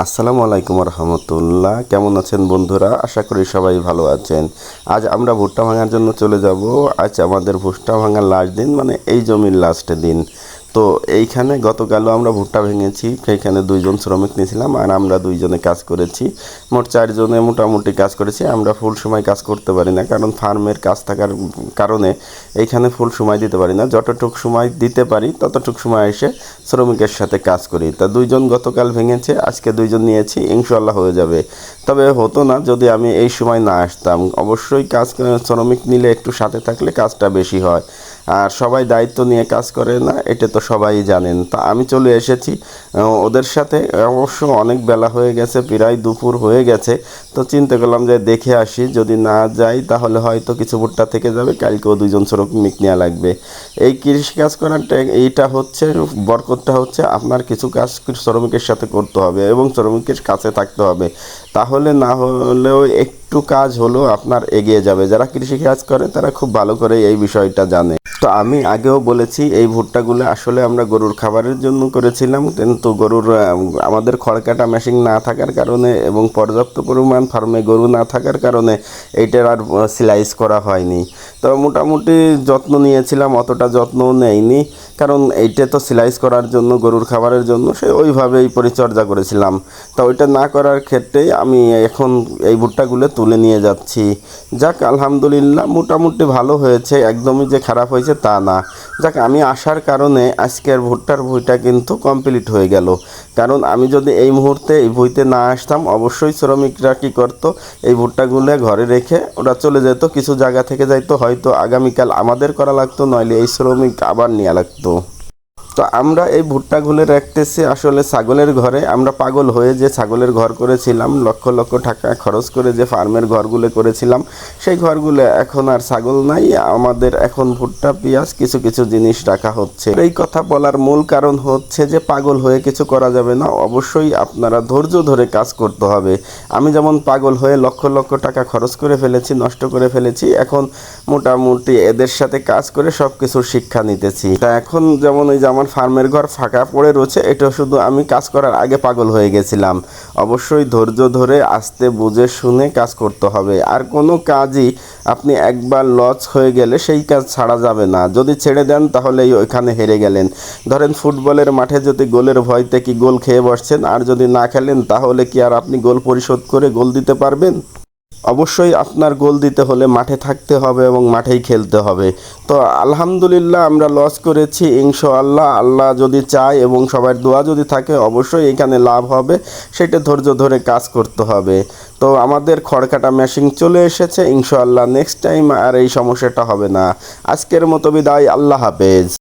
আসসালামু আলাইকুম রহমতুল্লাহ। কেমন আছেন বন্ধুরা? আশা করি সবাই ভালো আছেন। আজ আমরা ভুট্টা ভাঙার জন্য চলে যাব। আজ আমাদের ভুট্টা ভাঙার লাস্ট দিন, মানে এই জমির লাস্ট দিন। তো এইখানে গতকালও আমরা ভুট্টা ভেঙেছি, সেইখানে দুইজন শ্রমিক নিয়েছিলাম আর আমরা দুইজনে কাজ করেছি। মোট চারজনে মোটামুটি কাজ করেছি। আমরা ফুল সময় কাজ করতে পারি না, কারণ ফার্মের কাজ থাকার কারণে এইখানে ফুল সময় দিতে পারি না। যতটুকু সময় দিতে পারি ততটুকু সময় এসে শ্রমিকের সাথে কাজ করি। তা দুইজন গতকাল ভেঙেছে, আজকে দুইজন নিয়েছি, ইনশাল্লাহ হয়ে যাবে। তবে হতো না যদি আমি এই সময় না আসতাম। অবশ্যই কাজ শ্রমিক নিলে একটু সাথে থাকলে কাজটা বেশি হয়, আর সবাই দায়িত্ব নিয়ে কাজ করে না, এটা তো সবাই জানেন। তা আমি চলে এসেছি ওদের সাথে। অবশ্য অনেক বেলা হয়ে গেছে, প্রায় দুপুর হয়ে গেছে। তো চিন্তা করলাম যে দেখে আসি, যদি না যাই তাহলে হয়তো কিছু ভুট্টা থেকে যাবে, কালকেও দুইজন শ্রমিক নেওয়া লাগবে। এই কৃষিকাজ করাটা এইটা হচ্ছে বরকতটা হচ্ছে আপনার কিছু কাজ শ্রমিকের সাথে করতে হবে এবং শ্রমিকের কাছে থাকতে হবে, তাহলে না হলেও একটু কাজ হলেও আপনার এগিয়ে যাবে। যারা কৃষিকাজ করে তারা খুব ভালো করে এই বিষয়টা জানে। তো আমি আগেও বলেছি এই ভুট্টাগুলো আসলে আমরা গরুর খাবারের জন্য করেছিলাম, কিন্তু গরুর আমাদের খড়কাটা মেশিন না থাকার কারণে এবং পর্যাপ্ত পরিমাণ ফার্মে গরু না থাকার কারণে এইটার আর স্লাইস করা হয়নি। তো মোটামুটি যত্ন নিয়েছিলাম, অতটা যত্নও নেয়নি, কারণ এইটা তো স্লাইস করার জন্য গরুর খাবারের জন্য সে ওইভাবেই পরিচর্যা করেছিলাম। তো ওইটা না করার ক্ষেত্রেই আমি এখন এই ভুট্টাগুলো তুলে নিয়ে যাচ্ছি। যাক, আলহামদুলিল্লাহ মোটামুটি ভালো হয়েছে, একদমই যে খারাপ হয়েছে তা না। যাক, আমি আসার কারণে আজকের ভুট্টার ভুঁইটা কিন্তু কমপ্লিট হয়ে গেল। কারণ আমি যদি এই মুহূর্তে এই ভুঁইতে না আসতাম, অবশ্যই শ্রমিকরা কী করতো, এই ভুট্টাগুলো ঘরে রেখে ওরা চলে যেত, কিছু জায়গা থেকে যাইতো, হয়তো আগামীকাল আমাদের করা লাগতো, নইলে এই শ্রমিক আবার নেওয়া লাগতো। তো আমরা এই ভুট্টাগুলো রাখতেছি আসলে ছাগলের ঘরে। আমরা পাগল হয়ে যে ছাগলের ঘর করেছিলাম, লক্ষ লক্ষ টাকা খরচ করে যে ফার্মের ঘরগুলো করেছিলাম, সেই ঘরগুলো এখন আর ছাগল নাই। আমাদের এখন ভুট্টা পেঁয়াজ কিছু কিছু জিনিস রাখা হচ্ছে। এই কথা বলার মূল কারণ হচ্ছে যে পাগল হয়ে কিছু করা যাবে না, অবশ্যই আপনারা ধৈর্য ধরে কাজ করতে হবে। আমি যেমন পাগল হয়ে লক্ষ লক্ষ টাকা খরচ করে ফেলেছি, নষ্ট করে ফেলেছি, এখন মোটামুটি এদের সাথে কাজ করে সব কিছুর শিক্ষা নিতেছি। তা এখন যেমন ওই যে আমার ফার্মের ঘর ফাঁকা পড়ে রয়েছে, এটা শুধু আমি কাজ করার আগে পাগল হয়ে গেছিলাম। অবশ্যই ধৈর্য ধরে আস্তে বুঝে শুনে কাজ করতে হবে। আর কোনো কাজই আপনি একবার লস হয়ে গেলে সেই কাজ ছাড়া যাবে না। যদি ছেড়ে দেন তাহলেই ওইখানে হেরে গেলেন। ধরেন ফুটবলের মাঠে যদি গোলের ভয়তে কি গোল খেয়ে বসছেন, আর যদি না খেলেন তাহলে কি আর আপনি গোল পরিশোধ করে গোল দিতে পারবেন? অবশ্যই আপনার গোল দিতে হলে মাঠে থাকতে হবে এবং মাঠেই খেলতে হবে। তো আলহামদুলিল্লাহ আমরা লস করেছি, ইনশাআল্লাহ আল্লাহ যদি চায় এবং সবার দোয়া যদি থাকে অবশ্যই এখানে লাভ হবে। সেটা ধৈর্য ধরে কাজ করতে হবে। তো আমাদের খড়কাটা মেশিন চলে এসেছে, ইনশাআল্লাহ নেক্সট টাইম আর এই সমস্যাটা হবে না। আজকের মতো বিদায়, আল্লাহ হাফেজ।